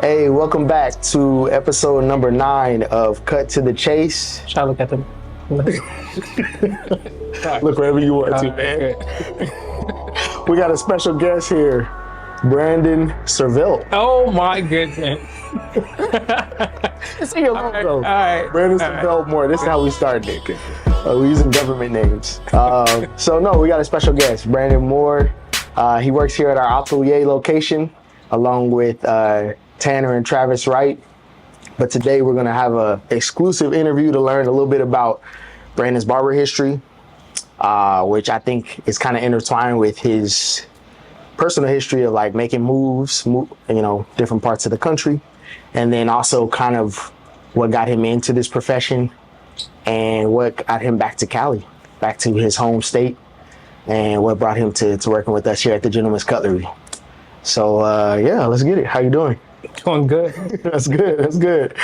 Hey, welcome back to episode number 9 of Cut to the Chase. Should I look at them? Look wherever you want to, man. We got a special guest here, Brandon Serville. Oh my goodness. See your logo. All right. Brandon Serville Moore. This is how we started. We're using government names. So we got a special guest, Brandon Moore. He works here at our atelier location, along with Tanner and Travis Wright. But today we're gonna have an exclusive interview to learn a little bit about Brandon's barber history, which I think is kind of intertwined with his personal history of like making moves, different parts of the country, and then also kind of what got him into this profession and what got him back to Cali, back to his home state, and what brought him to working with us here at the Gentleman's Cutlery. So let's get it. How you doing? Going good. That's good.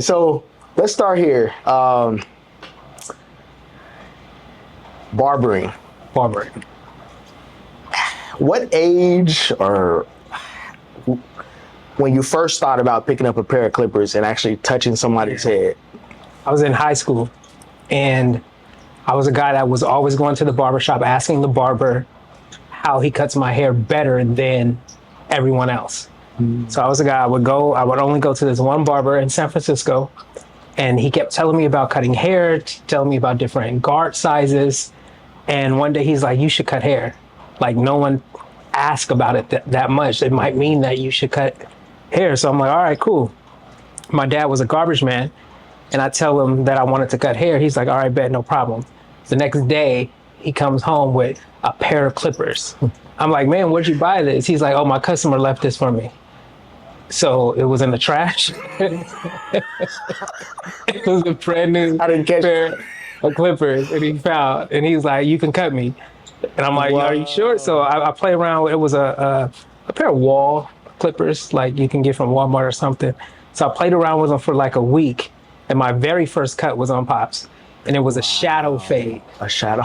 So let's start here. Barbering. What age or when you first thought about picking up a pair of clippers and actually touching somebody's head? I was in high school and I was a guy that was always going to the barber shop asking the barber how he cuts my hair better than everyone else. So I was a guy, I would only go to this one barber in San Francisco, and he kept telling me about cutting hair, telling me about different guard sizes. And one day he's like, you should cut hair. Like, no one asked about it that much. It might mean that you should cut hair. So I'm like, all right, cool. My dad was a garbage man, and I tell him that I wanted to cut hair. He's like, all right, bet, no problem. The next day he comes home with a pair of clippers. I'm like, man, where'd you buy this? He's like, oh, my customer left this for me. So it was in the trash. It was a brand new pair of clippers that he found. And he's like, you can cut me. And I'm like, wow. Are you sure? So I play around with, it was a pair of wall clippers, like you can get from Walmart or something. So I played around with them for like a week. And my very first cut was on Pops. And it was a shadow fade. A shadow?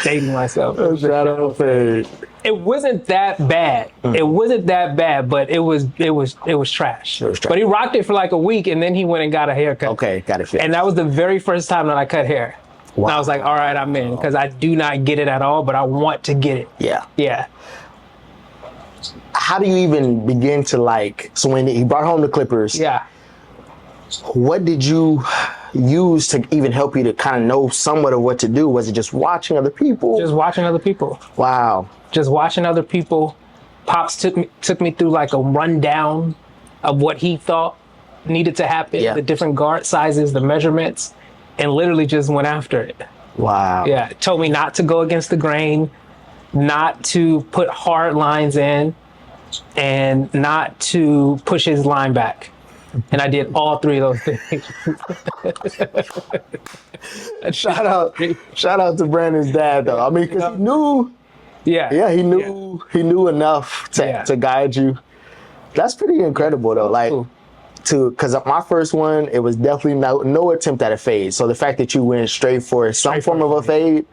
Dating myself. A shadow fade. It wasn't that bad. It wasn't that bad, but it was trash. But he rocked it for like a week, and then he went and got a haircut. Okay, got it fixed. And that was the very first time that I cut hair. Wow. And I was like, all right, I'm in, because I do not get it at all, but I want to get it. Yeah. How do you even begin to so when he brought home the clippers? Yeah. What did you use to even help you to kind of know somewhat of what to do? Was it just watching other people? Just watching other people. Wow. Just watching other people. Pops took me through like a rundown of what he thought needed to happen, the different guard sizes, the measurements, and literally just went after it. Wow. Yeah, told me not to go against the grain, not to put hard lines in, and not to push his line back. And I did all three of those things. Shout out to Brandon's dad, though. I mean, because he knew. Yeah, he knew enough to guide you. That's pretty incredible, though. Because my first one, it was definitely no attempt at a fade. So the fact that you went straight for some form of a fade,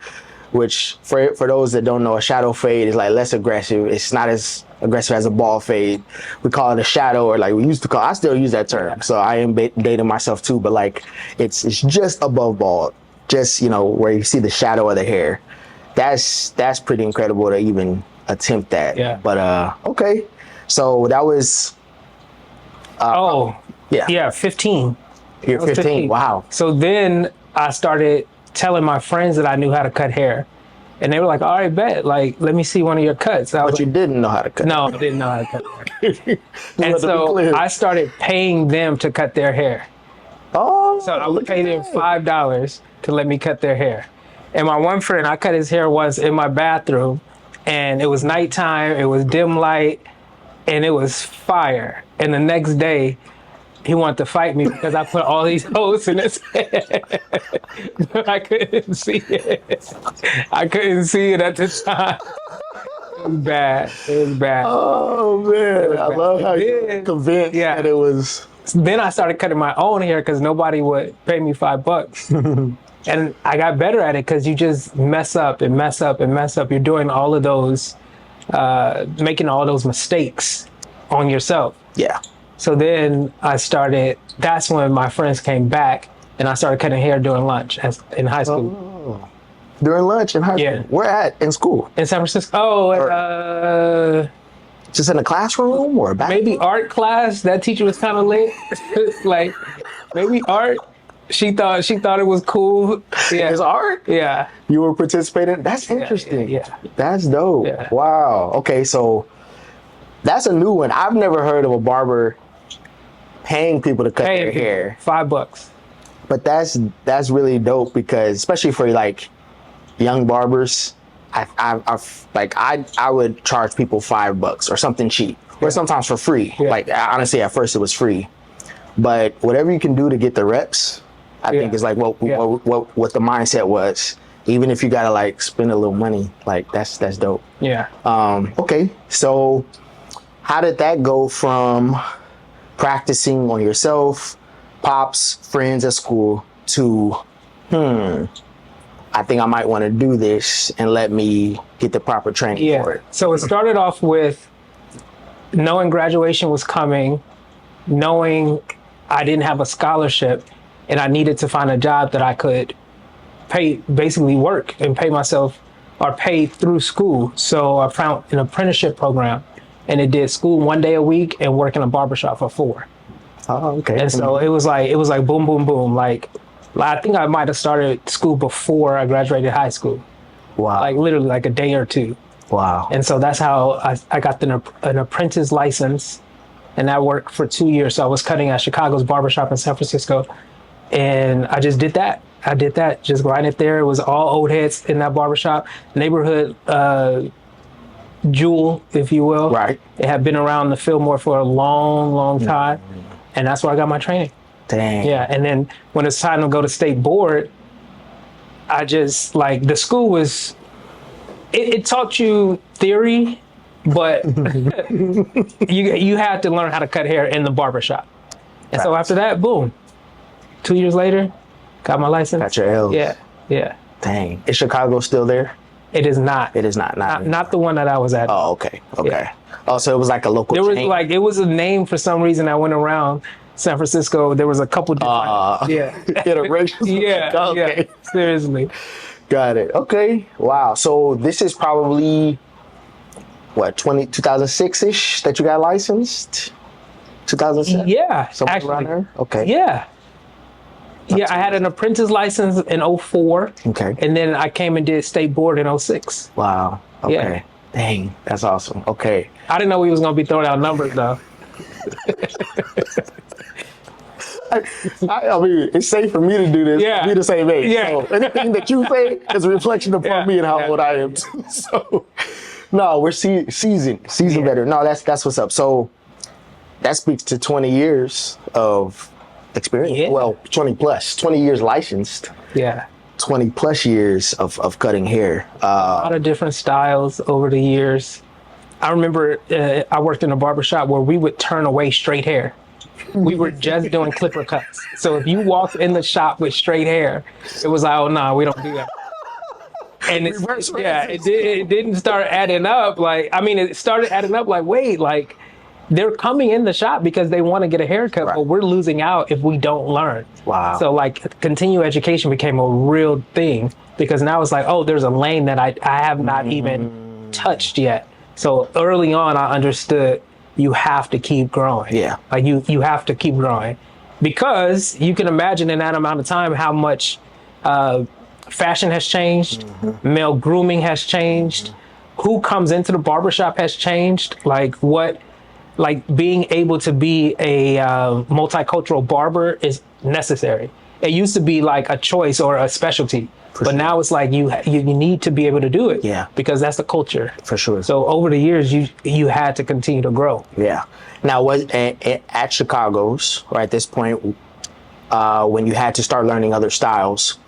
which for those that don't know, a shadow fade is like less aggressive. It's not as aggressive as a ball fade. We call it a shadow, or we used to call. I still use that term. So I am dating myself too, but it's just above bald, just where you see the shadow of the hair. That's pretty incredible to even attempt that. Yeah. But okay, so that was. 15. You're 15. Wow. So then I started telling my friends that I knew how to cut hair. And they were like, all right, bet. Let me see one of your cuts. But you didn't know how to cut. No, I didn't know how to cut hair. And so I started paying them to cut their hair. Oh. So I would pay them $5 to let me cut their hair. And my one friend, I cut his hair once in my bathroom, and it was nighttime, it was dim light, and it was fire. And the next day, he wanted to fight me because I put all these holes in his head. But I couldn't see it. I couldn't see it at the time. It was bad. Oh, man. I love how you're convinced that it was. Then I started cutting my own hair because nobody would pay me $5. And I got better at it because you just mess up and mess up and mess up. You're doing all of those making all those mistakes on yourself. Yeah. So then that's when my friends came back and I started cutting hair during lunch in high school. Oh. During lunch in high school? Yeah. Where at in school? In San Francisco. Just in a classroom or back? Maybe art class. That teacher was kind of lit. Like maybe art. She thought it was cool. Yeah. It's art? Yeah. You were participating? That's interesting. Yeah. That's dope. Yeah. Wow. Okay, so that's a new one. I've never heard of a barber paying people to cut their hair. $5. But that's really dope because especially for like young barbers, I would charge people $5 or something cheap, or sometimes for free. Yeah. Like honestly, at first it was free, but whatever you can do to get the reps, I think is like what the mindset was. Even if you gotta like spend a little money, like that's dope. Yeah. Okay, so how did that go from practicing on yourself, pops, friends at school, to I think I might want to do this and let me get the proper training for it? So it started off with knowing graduation was coming, knowing I didn't have a scholarship and I needed to find a job that I could basically work and pay myself or pay through school. So I found an apprenticeship program and it did school 1 day a week and work in a barbershop for 4. Oh, okay. And so it was like boom, boom, boom. Like I think I might have started school before I graduated high school. Wow. Like literally like a day or two. Wow. And so that's how I got an apprentice license, and that worked for 2 years. So I was cutting at Chicago's barbershop in San Francisco, and I just did that. I did that, just grinded there. It was all old heads in that barbershop, neighborhood jewel, if you will. Right. It had been around the Fillmore for a long, long time, and that's where I got my training. Dang. Yeah, and then when it's time to go to state board, I just like the school was. It taught you theory, but you had to learn how to cut hair in the barbershop. And so after that, boom, 2 years later, got my license. Got your L's. Yeah. Dang. Is Chicago still there? It is not. It is not. Not the one that I was at. Oh, okay. Yeah. Oh, so it was like a local chain. It was a name for some reason that went around San Francisco. There was a couple different iterations. Yeah. Seriously. Got it. Okay. Wow. So this is probably what 2006-ish that you got licensed. 2007. Yeah. Somewhere actually, around there. Okay. Yeah. I had an apprentice license in 04. Okay. And then I came and did state board in 06. Wow. Okay. Yeah. Dang. That's awesome. Okay. I didn't know we was gonna be throwing out numbers though. I mean, it's safe for me to do this. Yeah. Be the same age. Yeah. So anything that you say is a reflection upon me and how old I am too. So, no, we're seasoned better. No, that's what's up. So that speaks to 20 years of experience. Yeah. Well, 20 years licensed. Yeah. 20 plus years of cutting hair. A lot of different styles over the years. I remember I worked in a barbershop where we would turn away straight hair. We were just doing clipper cuts. So if you walked in the shop with straight hair, it was like, oh, no, we don't do that. And it didn't start adding up. It started adding up like, wait, like they're coming in the shop because they want to get a haircut, but we're losing out if we don't learn. Wow. So like continuing education became a real thing because now it's like, oh, there's a lane that I have not even touched yet. So early on, I understood you have to keep growing. Yeah. Like you have to keep growing because you can imagine in that amount of time how much fashion has changed, male grooming has changed, who comes into the barbershop has changed. Like being able to be a multicultural barber is necessary. It used to be like a choice or a specialty. But now it's like you need to be able to do it. Yeah. Because that's the culture. For sure. So over the years, you had to continue to grow. Yeah. Now, was at Chicago's, or at this point, when you had to start learning other styles,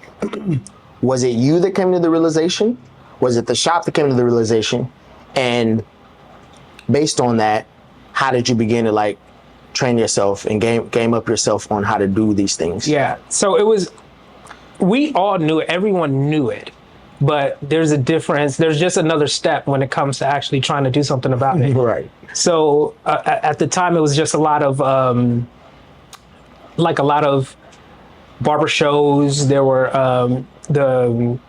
was it you that came to the realization? Was it the shop that came to the realization? And based on that, how did you begin to like train yourself and game up yourself on how to do these things? Yeah. So it was. We all knew it. Everyone knew it. but there's a difference. There's just another step when it comes to actually trying to do something about it. Right. So at the time, it was just a lot of barber shows. There were the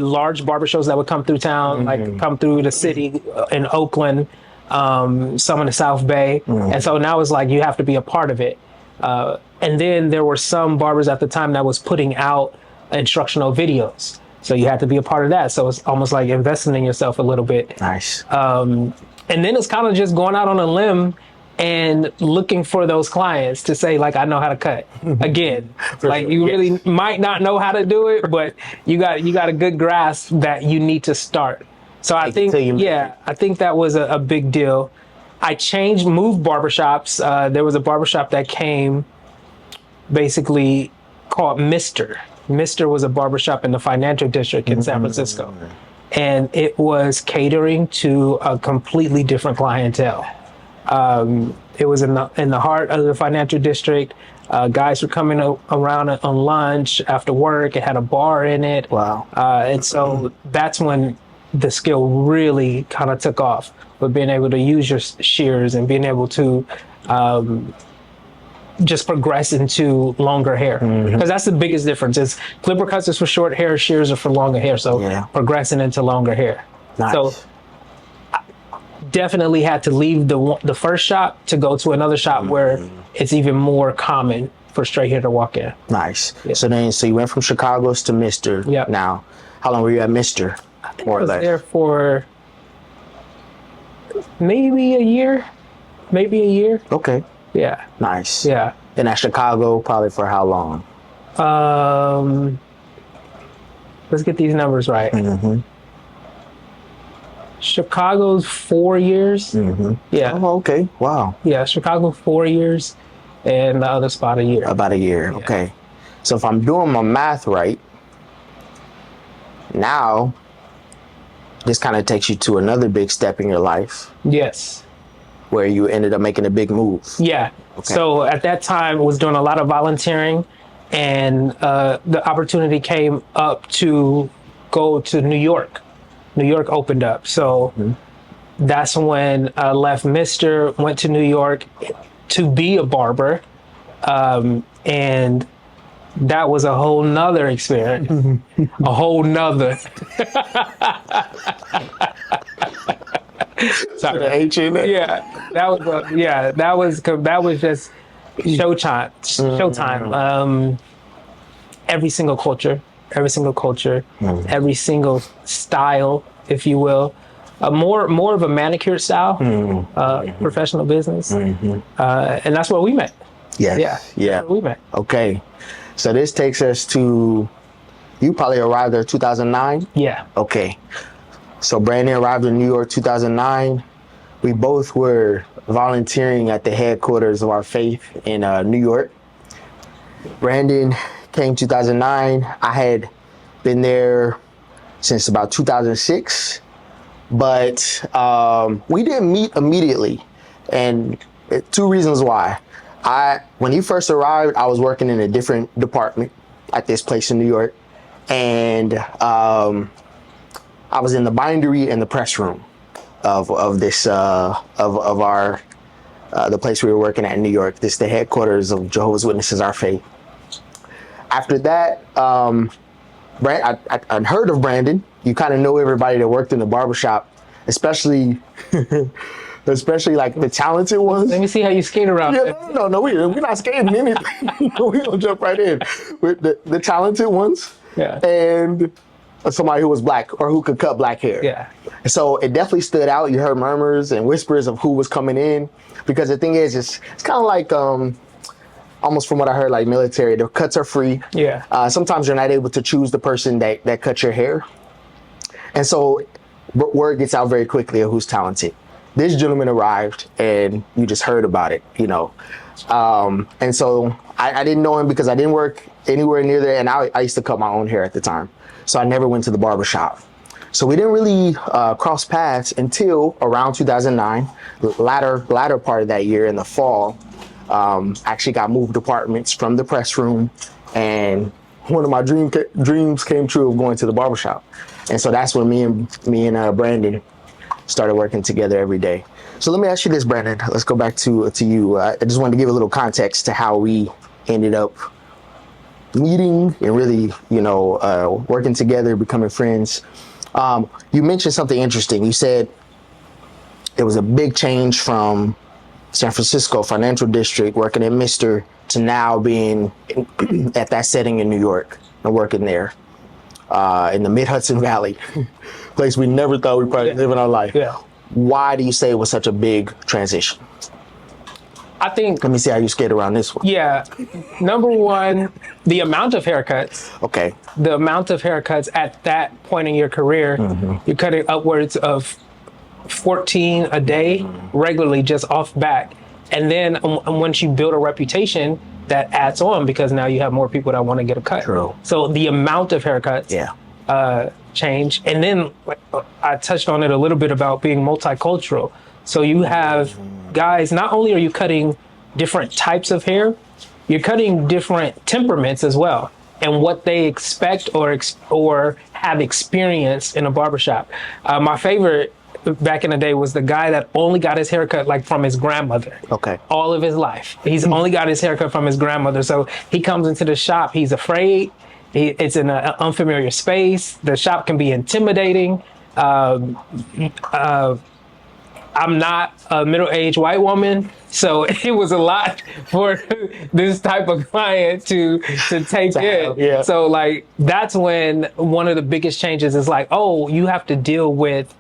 large barber shows that would come through town, like come through the city in Oakland, some in the South Bay. And so now it's like you have to be a part of it. And then there were some barbers at the time that was putting out instructional videos. So you had to be a part of that. So it's almost like investing in yourself a little bit. Nice. And then it's kind of just going out on a limb and looking for those clients to say, like, I know how to cut. Again, like you really might not know how to do it, but you got a good grasp that you need to start. So I think that was a big deal. I moved barbershops. There was a barbershop that came basically called Mr. Mr. was a barbershop in the financial district in San Francisco. And it was catering to a completely different clientele. It was in the heart of the financial district. Guys were coming around on lunch after work. It had a bar in it. Wow. And so that's when the skill really kind of took off, with being able to use your shears and being able to just progress into longer hair. Because that's the biggest difference. Is clipper cuts is for short hair, shears are for longer hair. So progressing into longer hair. Nice. So I definitely had to leave the first shop to go to another shop where it's even more common for straight hair to walk in. Nice. Yeah. So you went from Chicago's to Mr. Yeah. Now, how long were you at Mr.? I was there for maybe a year. Okay. Yeah. Nice. Yeah. And at Chicago, probably for how long? Let's get these numbers right. Chicago's 4 years. Yeah. Oh, okay. Wow. Yeah, Chicago 4 years, and the other spot a year. About a year. Yeah. Okay. So if I'm doing my math right, now this kind of takes you to another big step in your life. Yes. Where you ended up making a big move. Yeah. Okay. So at that time, I was doing a lot of volunteering, and the opportunity came up to go to New York. New York opened up. So that's when I left Mr., went to New York to be a barber. And that was a whole nother experience. A whole nother. Sorry. Yeah, that was just showtime. Every single culture, every single style, if you will. More of a manicured style, professional business, and that's where we met. Yeah. We met. Okay, so this takes us to, you probably arrived there 2009. Yeah. Okay, so Brandon arrived in New York 2009. We both were volunteering at the headquarters of our faith in New York. Brandon came 2009. I had been there since about 2006, but we didn't meet immediately, and two reasons why. When he first arrived, I was working in a different department at this place in New York, and I was in the bindery and the press room of this of our the place we were working at in New York. This is the headquarters of Jehovah's Witnesses, Our Faith. After that, I'd heard of Brandon. You kind of know everybody that worked in the barbershop, especially like the talented ones. Let me see how you skate around. Yeah, no, we're not skating anything. We're gonna jump right in with the talented ones. Yeah. And somebody who was black or who could cut black hair. Yeah. So it definitely stood out. You heard murmurs and whispers of who was coming in, because the thing is, it's kind of like almost from what I heard, like military, the cuts are free. Yeah. Sometimes you're not able to choose the person that cuts your hair. And so word gets out very quickly of who's talented. This gentleman arrived and you just heard about it, you know. And so I didn't know him because I didn't work anywhere near there, and I used to cut my own hair at the time. So I never went to the barber shop. So we didn't really cross paths until around 2009, latter part of that year in the fall. Actually got moved departments from the press room and one of my dreams came true of going to the barbershop. And so that's when me and Brandon started working together every day. So let me ask you this, Brandon. Let's go back to you. I just wanted to give a little context to how we ended up meeting and really, working together, becoming friends. You mentioned something interesting. You said it was a big change from San Francisco financial district, working at Mister, to now being at that setting in New York and working there in the Mid-Hudson Valley, place we never thought we'd probably live in our life. Yeah. Why do you say it was such a big transition? I think, Let me see how you skate around this one. yeah, number one, the amount of haircuts. Okay. The amount of haircuts at that point in your career, you're cutting upwards of 14 a day regularly just off back. And then once you build a reputation, that adds on because now you have more people that want to get a cut. True. So the amount of haircuts change. And then I touched on it a little bit about being multicultural. So you have guys, not only are you cutting different types of hair, you're cutting different temperaments as well, and what they expect or have experienced in a barbershop. My favorite back in the day was the guy that only got his haircut like from his grandmother. Okay. All of his life. He's only got his haircut from his grandmother. So he comes into the shop, he's afraid. It's in an unfamiliar space. The shop can be intimidating. I'm not a middle-aged white woman, so it was a lot for this type of client to take in. Yeah. So like that's when one of the biggest changes is like, oh, you have to deal with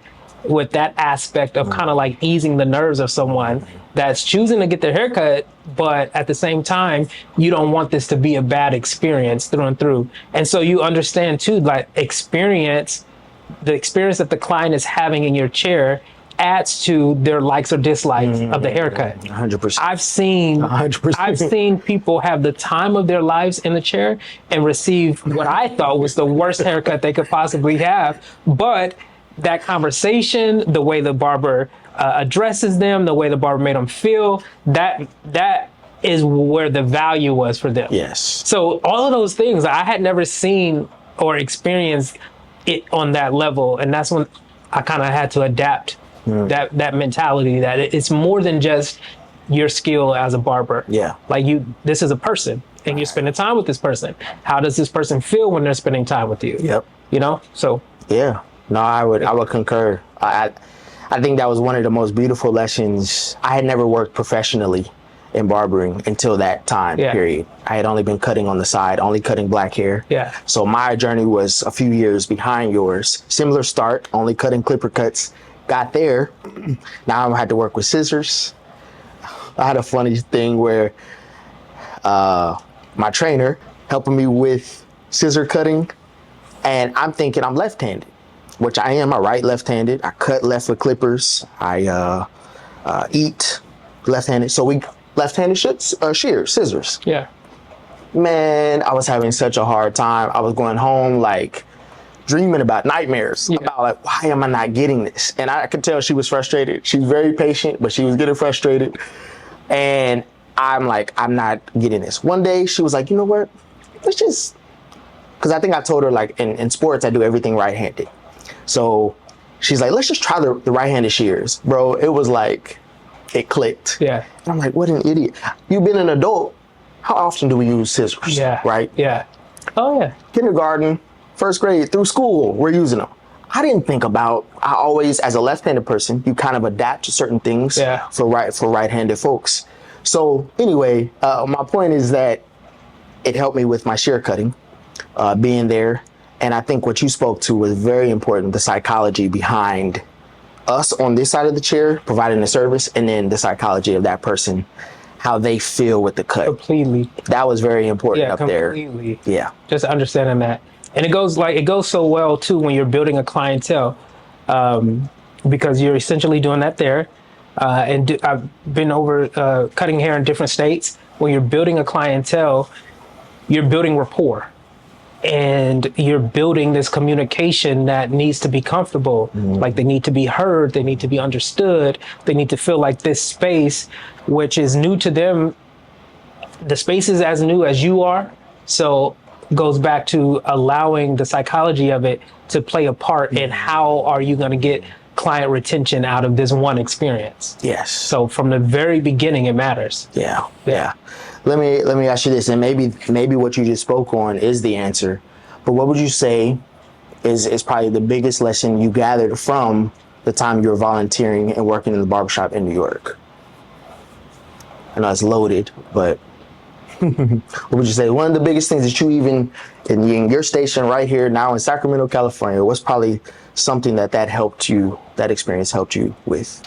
that aspect of kind of like easing the nerves of someone that's choosing to get their haircut, but at the same time, you don't want this to be a bad experience through and through. And so you understand too, like the experience that the client is having in your chair adds to their likes or dislikes of the haircut. 100%. I've seen 100%. I've seen people have the time of their lives in the chair and receive what I thought was the worst haircut they could possibly have. But that conversation, the way the barber addresses them, the way the barber made them feel, that is where the value was for them. Yes. So all of those things, I had never seen or experienced it on that level. And that's when I kind of had to adapt that mentality that it's more than just your skill as a barber. Yeah. Like this is a person and you're spending time with this person. How does this person feel when they're spending time with you? Yep. So. Yeah. No, I would concur. I think that was one of the most beautiful lessons. I had never worked professionally in barbering until that time period. I had only been cutting on the side, only cutting black hair. Yeah. So my journey was a few years behind yours. Similar start, only cutting clipper cuts. Got there. Now I had to work with scissors. I had a funny thing where my trainer helping me with scissor cutting, and I'm thinking I'm left-handed, which I am. I right left-handed. I cut left with clippers. I eat left-handed. So we left-handed shears, scissors. Yeah. Man, I was having such a hard time. I was going home like dreaming about nightmares about like, why am I not getting this? And I could tell she was frustrated. She's very patient, but she was getting frustrated. And I'm like, I'm not getting this. One day she was like, you know what? Let's just, because I think I told her like in sports, I do everything right-handed. So she's like, let's just try the right-handed shears. Bro, it was like, it clicked. Yeah. And I'm like, what an idiot. You've been an adult. How often do we use scissors? Yeah. Right? Yeah. Oh yeah. Kindergarten, first grade, through school, we're using them. I didn't think about, I always, as a left-handed person, you kind of adapt to certain things for right-handed folks. So anyway, my point is that it helped me with my shear cutting, being there. And I think what you spoke to was very important, the psychology behind us on this side of the chair, providing the service, and then the psychology of that person, how they feel with the cut. Completely. That was very important up completely. there. Yeah. Just understanding that. And it goes so well too when you're building a clientele, because you're essentially doing that there. I've been over cutting hair in different states. When you're building a clientele, you're building rapport. And you're building this communication that needs to be comfortable. Like they need to be heard, they need to be understood, they need to feel like this space, which is new to them, the space is as new as you are. So goes back to allowing the psychology of it to play a part in how are you going to get client retention out of this one experience. Yes. So from the very beginning, it matters. Yeah. Let me ask you this, and maybe what you just spoke on is the answer, but what would you say is probably the biggest lesson you gathered from the time you were volunteering and working in the barbershop in New York? I know it's loaded, but what would you say? One of the biggest things that you even in your station right here now in Sacramento, California, what's probably something that helped you, that experience helped you with?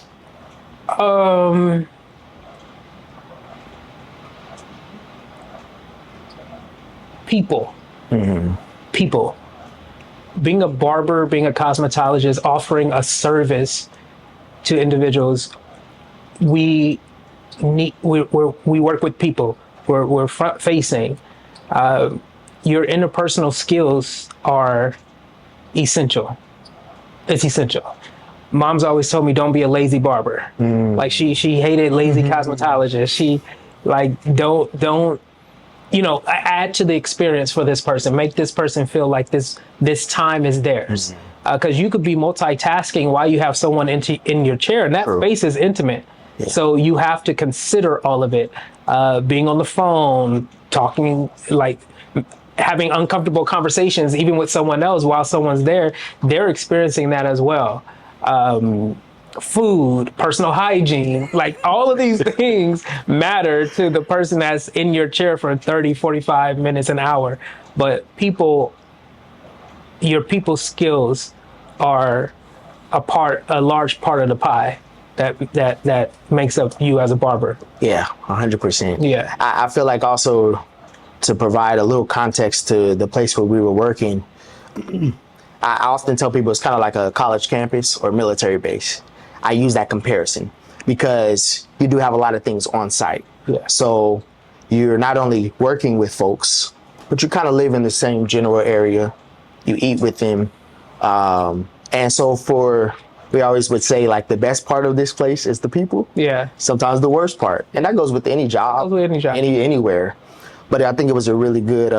People. People. Being a barber, being a cosmetologist, offering a service to individuals, we work with people. We're front facing. Your interpersonal skills are essential. It's essential. Mom's always told me, don't be a lazy barber. Like she hated lazy cosmetologists. She like, don't, add to the experience for this person. Make this person feel like this time is theirs. Because you could be multitasking while you have someone in your chair, and that space is intimate. Yeah. So you have to consider all of it. Being on the phone, talking, like having uncomfortable conversations, even with someone else while someone's there, they're experiencing that as well. Food, personal hygiene, like all of these things matter to the person that's in your chair for 30, 45 minutes, an hour. But your people skills are a large part of the pie that makes up you as a barber. Yeah, 100%. Yeah. I feel like also to provide a little context to the place where we were working, I often tell people it's kind of like a college campus or military base. I use that comparison because you do have a lot of things on site. Yeah. So you're not only working with folks, but you kind of live in the same general area. You eat with them. And so we always would say like the best part of this place is the people. Yeah. Sometimes the worst part. And that goes with any job, anywhere. But I think it was a really good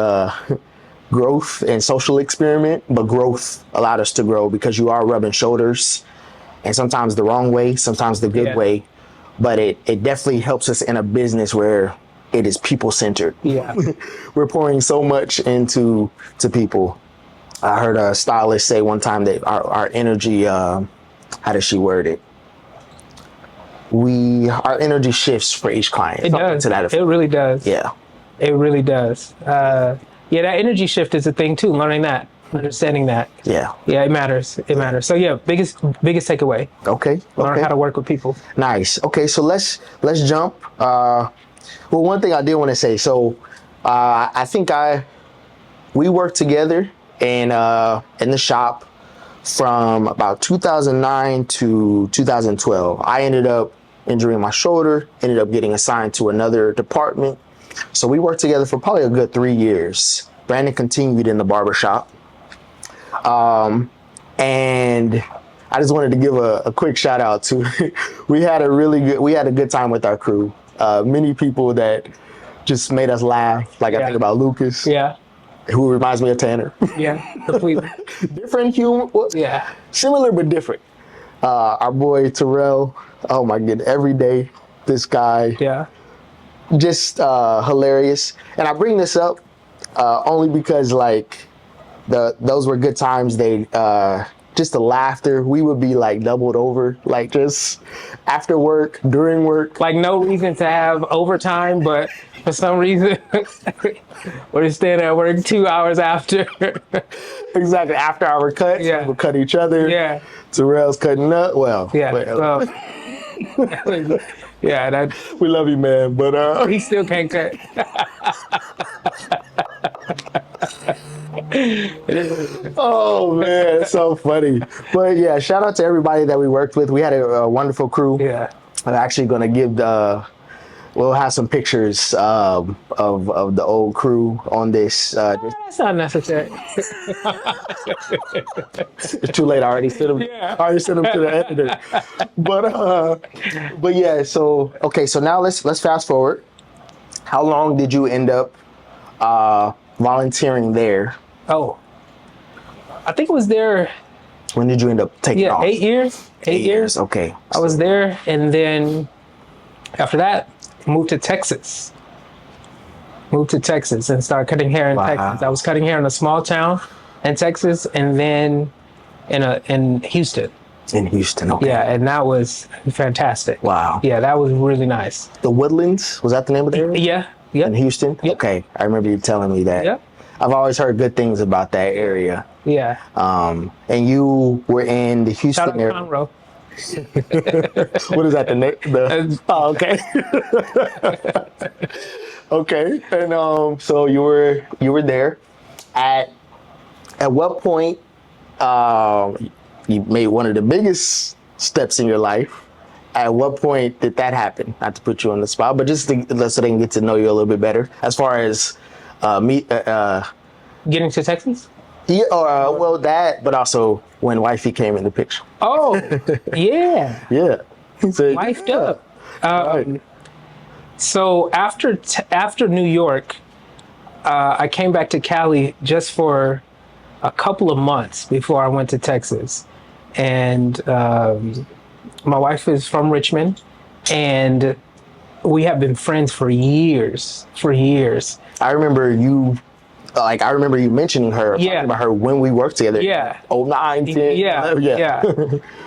growth and social experiment, but growth allowed us to grow because you are rubbing shoulders, and sometimes the wrong way, sometimes the good way. But it definitely helps us in a business where it is people-centered. Yeah. We're pouring so much into people. I heard a stylist say one time that our energy, how does she word it? Our energy shifts for each client. It does. To that effect. It really does. Yeah. It really does. That energy shift is a thing too, learning that. Understanding that. Yeah, it matters. So yeah, biggest takeaway. Okay. Learn how to work with people. Nice. Okay, so let's jump. Well, one thing I did want to say. So, I think we worked together in the shop from about 2009 to 2012. I ended up injuring my shoulder. Ended up getting assigned to another department. So we worked together for probably a good 3 years. Brandon continued in the barbershop. And I just wanted to give a quick shout out to, we had a good time with our crew. Many people that just made us laugh. Like I think about Lucas. Yeah. Who reminds me of Tanner. Yeah, completely. Different humor. Well, yeah. Similar, but different. Our boy Terrell. Oh my goodness. Every day, this guy. Yeah. Just hilarious. And I bring this up only because like those were good times. They just the laughter, we would be like doubled over, like just after work, during work. Like no reason to have overtime, but for some reason we're standing at work 2 hours after. Exactly, after our cuts, we'll cut each other. Yeah. Terrell's cutting up. Well, yeah, we love you, man, but he still can't cut. Oh man, it's so funny. But yeah, shout out to everybody that we worked with. We had a wonderful crew. Yeah. I'm actually gonna give we'll have some pictures of the old crew on this. That's not necessary. It's too late. I already sent them. Yeah. I already sent them to the editor. But yeah. So okay. So now let's fast forward. How long did you end up volunteering there. Oh, I think it was there. When did you end up taking off? 8 years. 8 years. Okay. I was there, and then after that, moved to Texas. Moved to Texas and started cutting hair in Texas. I was cutting hair in a small town in Texas, and then in Houston. In Houston, okay. Yeah, and that was fantastic. Wow. Yeah, that was really nice. The Woodlands, was that the name of the area? Yeah. Yeah. In Houston? Yep. Okay, I remember you telling me that. Yeah. I've always heard good things about that area. Yeah. And you were in the Houston Shout out area. Conroe. What is that? Oh, okay. Okay, and so you were there. At what point you made one of the biggest steps in your life? At what point did that happen? Not to put you on the spot, but just so they can get to know you a little bit better. As far as Getting to Texas? yeah, well, that, but also when wifey came in the picture. Oh, yeah. Yeah, he said, Wifed yeah. up. Right. So after New York, I came back to Cali just for a couple of months before I went to Texas. And my wife is from Richmond, and we have been friends for years. I remember you mentioning her. Yeah. Talking about her when we worked together. Yeah. 09, 10, Yeah, 11, yeah.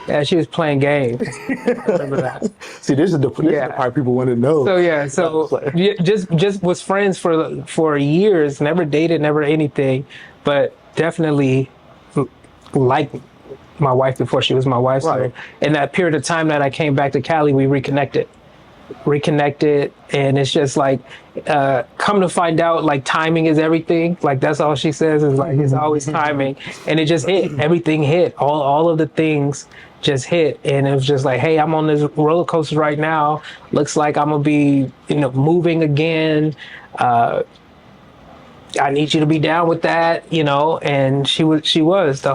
Yeah, she was playing games. I remember that. See, this is the part people want to know. So just was friends for years, never dated, never anything, but definitely liked my wife before she was my wife. Right. So in that period of time that I came back to Cali, we reconnected, and it's just like come to find out, like, timing is everything. Like, that's all she says is, like, it's always timing. And it just hit. Everything hit. All of the things just hit, and it was just like, hey, I'm on this roller coaster right now. Looks like I'm gonna be moving again. I need you to be down with that, and she was the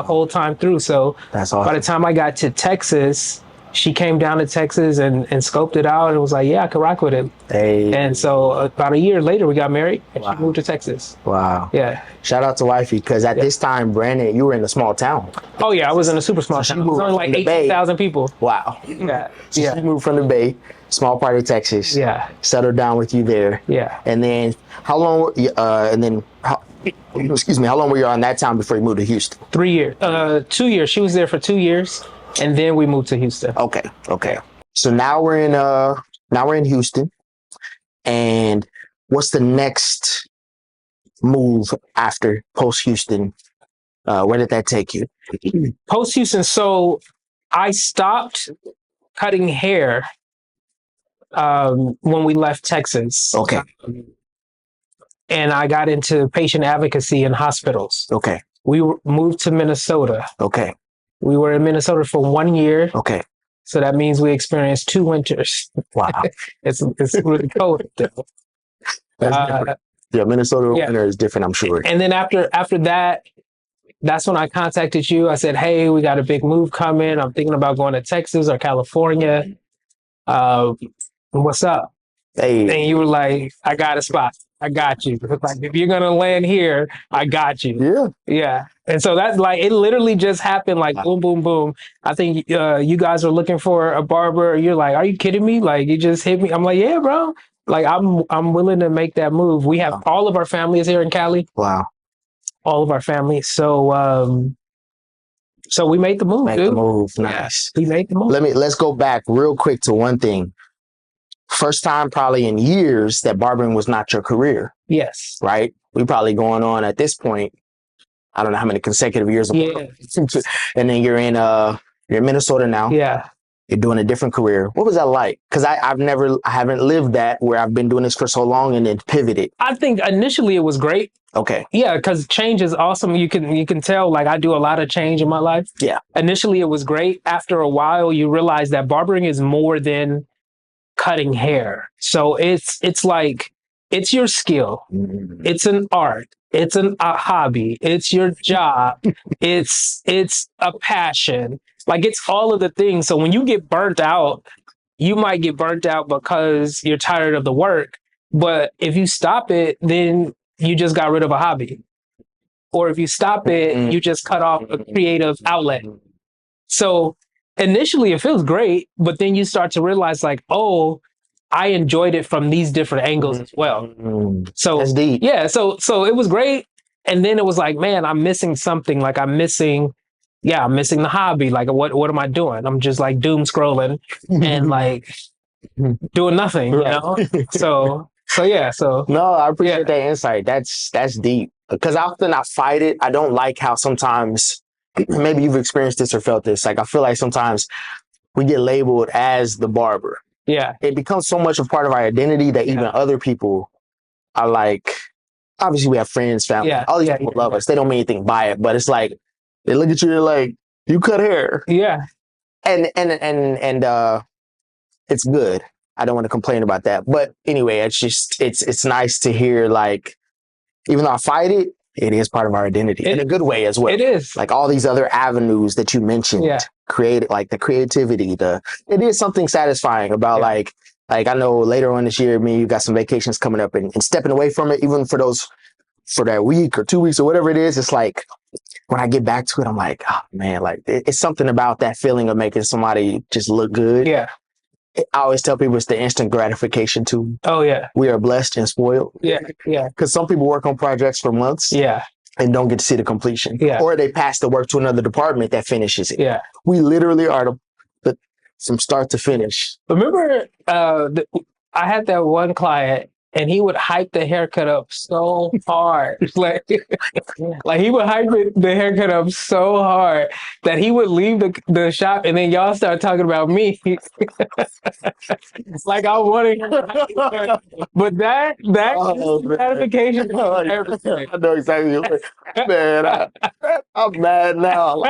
whole time through. So that's awesome. By the time I got to Texas, she came down to Texas and scoped it out and was like, yeah, I could rock with it. Hey. And so about a year later, we got married, and she moved to Texas. Wow. Yeah. Shout out to wifey, because at this time, Brandon, you were in a small town. Oh yeah, I was in a super small town. It was only like 18,000 people. Wow. Yeah. So she moved from the Bay, small part of Texas. Yeah. Settled down with you there. Yeah. And then how long were you on that town before you moved to Houston? 3 years. 2 years. She was there for 2 years, and then we moved to Houston. Okay. So now we're in Houston. And what's the next move after post Houston? Where did that take you? Post Houston, so I stopped cutting hair when we left Texas. Okay. And I got into patient advocacy in hospitals. Okay. We moved to Minnesota. Okay. We were in Minnesota for 1 year. Okay. So that means we experienced 2 winters. Wow. It's really cold still. That's different. Yeah, Minnesota winter is different, I'm sure. And then after that, that's when I contacted you. I said, hey, we got a big move coming. I'm thinking about going to Texas or California. What's up? Hey. And you were like, I got a spot. I got you. Like, if you're going to land here, I got you. Yeah. Yeah. And so that's like, it literally just happened, like, boom, boom, boom. I think you guys are looking for a barber. You're like, are you kidding me? Like, you just hit me. I'm like, yeah, bro. Like, I'm willing to make that move. We have all of our families here in Cali. Wow. All of our families. So we made the move. Make the move. Nice. We made the move. Let's go back real quick to one thing. First time probably in years that barbering was not your career. Yes. Right? We probably going on at this point, I don't know how many consecutive years. Yeah. And then you're in Minnesota now. Yeah. You're doing a different career. What was that like? Because I haven't lived that, where I've been doing this for so long and then pivoted. I think initially it was great. Okay. Yeah, because change is awesome. You can tell, like, I do a lot of change in my life. Yeah. Initially it was great. After a while, you realize that barbering is more than cutting hair. So it's like, it's your skill. Mm-hmm. It's an art. It's a hobby. It's your job. it's a passion. Like, it's all of the things. So when you get burnt out, you might get burnt out because you're tired of the work. But if you stop it, then you just got rid of a hobby. Or if you stop it, you just cut off a creative outlet. So initially it feels great, but then you start to realize like, oh, I enjoyed it from these different angles as well. So That's deep. yeah, so it was great. And then it was like, man, I'm missing something. Like I'm missing the hobby. Like what am I doing? I'm just like doom scrolling and like doing nothing, you know? So yeah, so no, I appreciate that insight. That's deep. Because often I fight it. I don't like how sometimes maybe you've experienced this or felt this. Like I feel like sometimes we get labeled as the barber. Yeah. It becomes so much a part of our identity that even other people are like, obviously we have friends, family, all these people love us. They don't mean anything by it, but it's like, they look at you, they're like, you cut hair. Yeah. And it's good. I don't want to complain about that. But anyway, it's just, it's nice to hear like, even though I fight it, it is part of our identity in a good way as well. It is. Like all these other avenues that you mentioned, create like the creativity, it is something satisfying about like I know later on this year, you got some vacations coming up and stepping away from it, even for that week or 2 weeks or whatever it is. It's like, when I get back to it, I'm like, oh man, like it's something about that feeling of making somebody just look good. Yeah. I always tell people it's the instant gratification too. Oh yeah. We are blessed and spoiled. Yeah. Yeah. Because some people work on projects for months. Yeah. And don't get to see the completion. Yeah. Or they pass the work to another department that finishes it. Yeah. We literally are from start to finish. Remember, I had that one client and he would hype the haircut up so hard. like he would hype the haircut up so hard that he would leave the shop and then y'all start talking about me. Like I wanted but that gratification. I know exactly what you're man, I'm mad now.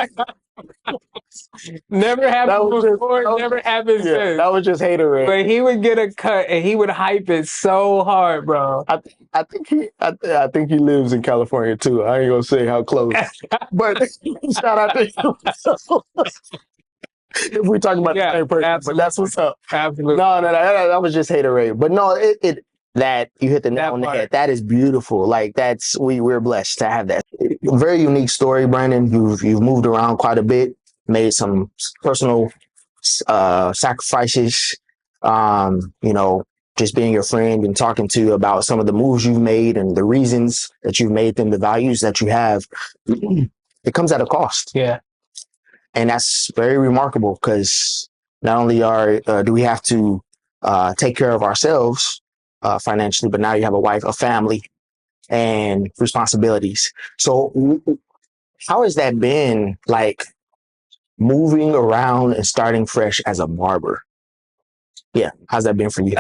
Never happened before, never happened since. That was just haterade. But he would get a cut and he would hype it so hard, bro. I think he lives in California too. I ain't gonna say how close, but shout out to him. If we're talking about the same person, absolutely. But that's what's up. Absolutely. No, that was just haterade. But no, that you hit the nail on the head. That is beautiful. Like we're blessed to have that. Very unique story, Brandon. You've moved around quite a bit, made some personal sacrifices. Just being your friend and talking to you about some of the moves you've made and the reasons that you've made them, the values that you have. It comes at a cost. Yeah. And that's very remarkable because not only do we have to take care of ourselves financially, but now you have a wife, a family, and responsibilities. So how has that been, like, moving around and starting fresh as a barber? Yeah, how's that been for you?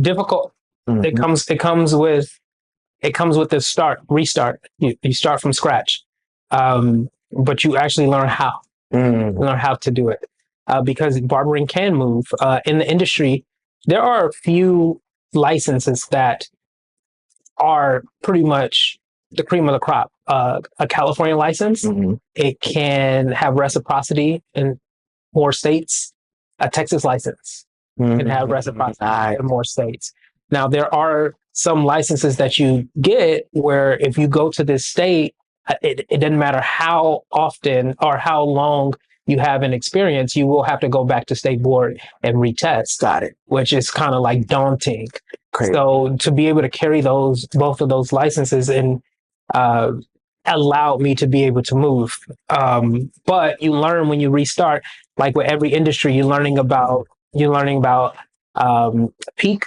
Difficult. Mm-hmm. It comes with the restart. You start from scratch, but you actually learn how. Learn how to do it because barbering can move in the industry. There are a few licenses that are pretty much the cream of the crop. A California license, it can have reciprocity in more states. A Texas license can have reciprocity in more states. Now, there are some licenses that you get where if you go to this state, it doesn't matter how often or how long you have an experience, you will have to go back to state board and retest. Got it. Which is kind of like daunting. Great. So to be able to carry both of those licenses and allowed me to be able to move. But you learn when you restart, like with every industry, you're learning about peak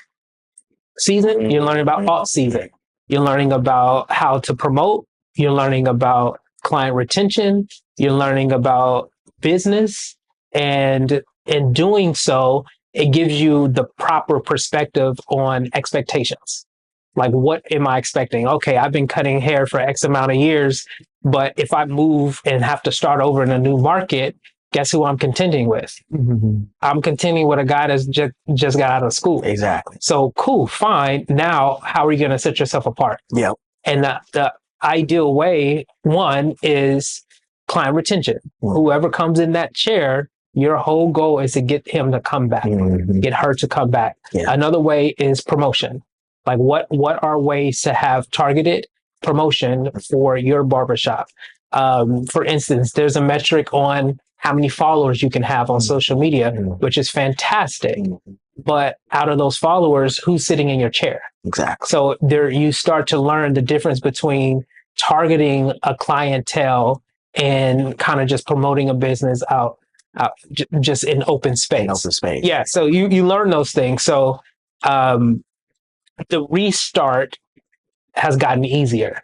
season, you're learning about off season, you're learning about how to promote, you're learning about client retention, you're learning about business, and in doing so, it gives you the proper perspective on expectations. Like, what am I expecting? Okay, I've been cutting hair for X amount of years, but if I move and have to start over in a new market, guess who I'm contending with? I'm contending with a guy that's just got out of school. Exactly. So cool, fine. Now, how are you going to set yourself apart? Yeah. And the ideal way, one, is client retention. Whoever comes in that chair, your whole goal is to get him to come back, get her to come back. Yeah. Another way is promotion. Like what are ways to have targeted promotion for your barbershop? For instance, there's a metric on how many followers you can have on social media, which is fantastic. But out of those followers, who's sitting in your chair? Exactly. So there you start to learn the difference between targeting a clientele and kind of just promoting a business just in open space. In open space. Yeah. So you learn those things. So the restart has gotten easier.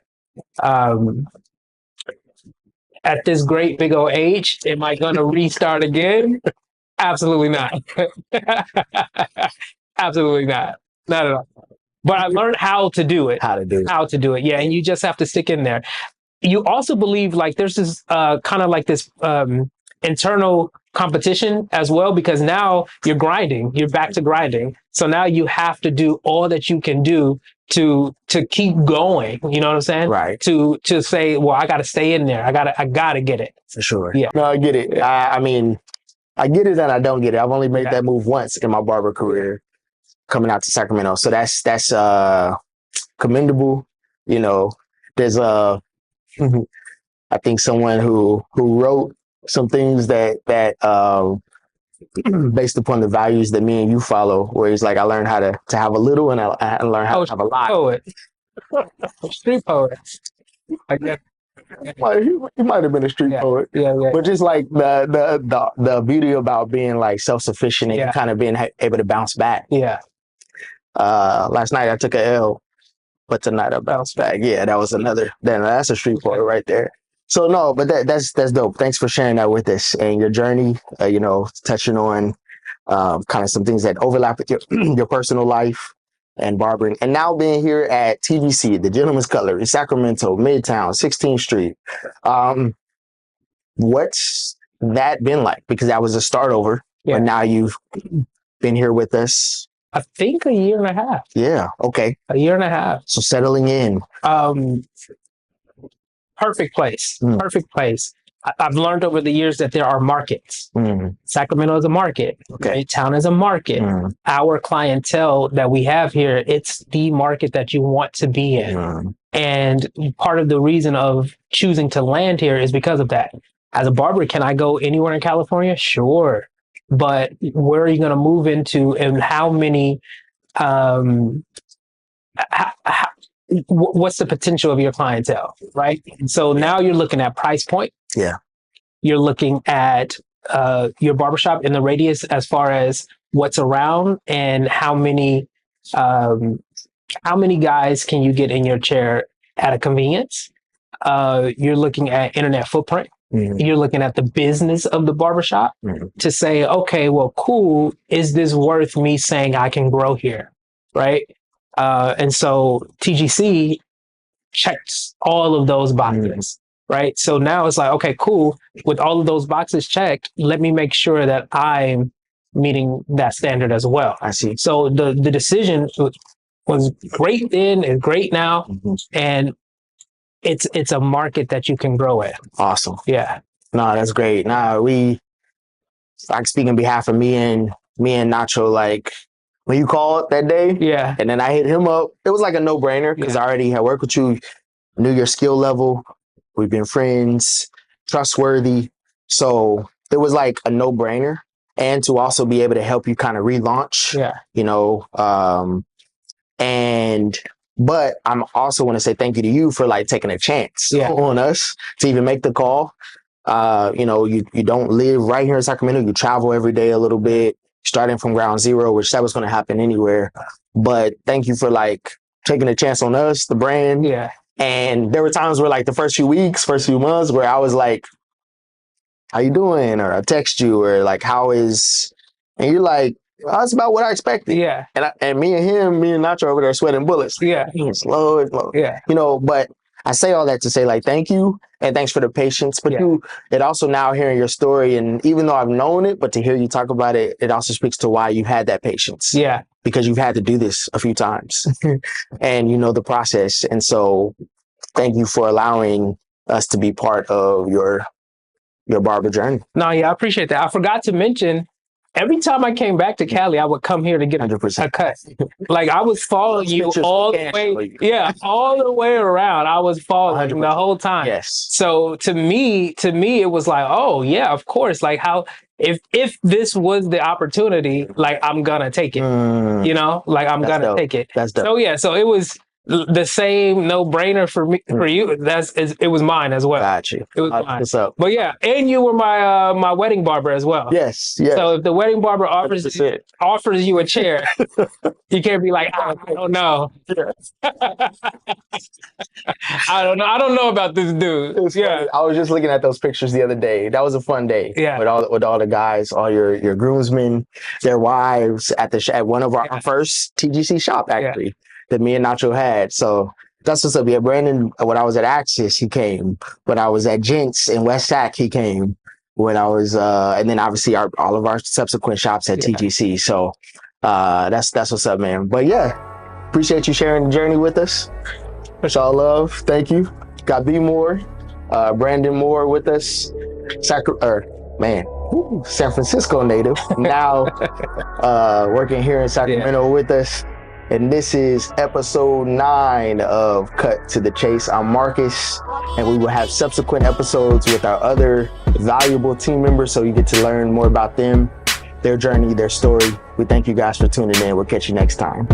At this great big old age, am I going to restart again? Absolutely not. Absolutely not. Not at all. But I learned how to do it. How to do it. How to do it. Yeah. And you just have to stick in there. You also believe like there's this kind of like this internal competition as well, because now you're grinding. You're back to grinding. So now you have to do all that you can do to keep going. You know what I'm saying? Right. To say, well, I got to stay in there. I gotta get it. For sure. Yeah. No, I get it. I mean, I get it and I don't get it. I've only made that move once in my barber career, coming out to Sacramento. So that's commendable. You know, there's I think someone who wrote some things that based upon the values that me and you follow, where he's like, I learned how to have a little and I learned how to have a lot. Poet. Street poet. I guess. He might have been a street poet. Yeah. But just like the beauty about being like self-sufficient and kind of being able to bounce back. Yeah. Last night I took a L, but tonight I bounced back. Yeah, that was another. That's a street poet right there. So no, but that's dope. Thanks for sharing that with us and your journey. You know, touching on kind of some things that overlap with your personal life and barbering, and now being here at TGC, the Gentleman's Cutlery in Sacramento, Midtown, 16th Street. What's that been like? Because that was a start over, but now you've been here with us. I think a year and a half. Yeah. Okay. A year and a half. So settling in. Perfect place. Perfect place. I've learned over the years that there are markets. Sacramento is a market. Okay. Midtown is a market. Our clientele that we have here, it's the market that you want to be in. And part of the reason of choosing to land here is because of that. As a barber, can I go anywhere in California? Sure. But where are you going to move into, and how many, what's the potential of your clientele, right? So now you're looking at price point. Yeah. You're looking at your barbershop in the radius as far as what's around and how many guys can you get in your chair at a convenience. You're looking at internet footprint. You're looking at the business of the barbershop to say, okay, well, cool. Is this worth me saying I can grow here? Right. And so TGC checks all of those boxes. Right. So now it's like, okay, cool. With all of those boxes checked, let me make sure that I'm meeting that standard as well. I see. So the decision was great then and great now. And it's a market that you can grow in. Awesome. Yeah. No, that's great. We, like, speak on behalf of me and Nacho, like, when you called that day, and then I hit him up, it was like a no-brainer because I already had worked with you, knew your skill level. We've been friends, trustworthy. So it was like a no-brainer. And to also be able to help you kind of relaunch, you know, but I'm also want to say thank you to you for like taking a chance on us to even make the call. You know, you don't live right here in Sacramento. You travel every day a little bit, starting from ground zero, which that was going to happen anywhere. But thank you for like taking a chance on us, the brand. Yeah. And there were times where like the first few months where I was like, how you doing? Or I text you or like, and you're like, oh, that's about what I expected. Yeah. And me and Nacho over there sweating bullets. Yeah. It's slow. Yeah. You know, but I say all that to say like, thank you. And thanks for the patience. But it also now hearing your story, and even though I've known it, but to hear you talk about it, it also speaks to why you had that patience. Yeah. Because you've had to do this a few times and you know the process. And so thank you for allowing us to be part of your barber journey. No, yeah, I appreciate that. I forgot to mention, every time I came back to Cali, I would come here to get 100%. a cut. Like I was following you Pictures all we the can't way, show you. yeah, all the way around. I was following the 100%. whole time. Yes. So to me, it was like, oh yeah, of course. Like how if this was the opportunity, like I'm gonna take it. You know, like I'm That's gonna dope. take it. That's dope. So yeah, so it was the same no brainer for me for you. It was mine as well. Got you. It was mine. What's up? But yeah, and you were my my wedding barber as well. Yes. Yes. So if the wedding barber offers 100%. you a chair, you can't be like, I don't know. I don't know. I don't know about this dude. It's funny. I was just looking at those pictures the other day. That was a fun day. Yeah. With all the guys, all your groomsmen, their wives at one of our first TGC shop actually that me and Nacho had. So that's what's up. Yeah, Brandon. When I was at Axis, he came. When I was at Jinx in West Sac, he came. When I was and then obviously all of our subsequent shops at TGC. So that's what's up, man. But yeah, appreciate you sharing the journey with us. It's all love. Thank you. Got B Moore, Brandon Moore with us. San Francisco native. Now working here in Sacramento with us. And this is episode 9 of Cut to the Chase. I'm Marcus, and we will have subsequent episodes with our other valuable team members so you get to learn more about them, their journey, their story. We thank you guys for tuning in. We'll catch you next time.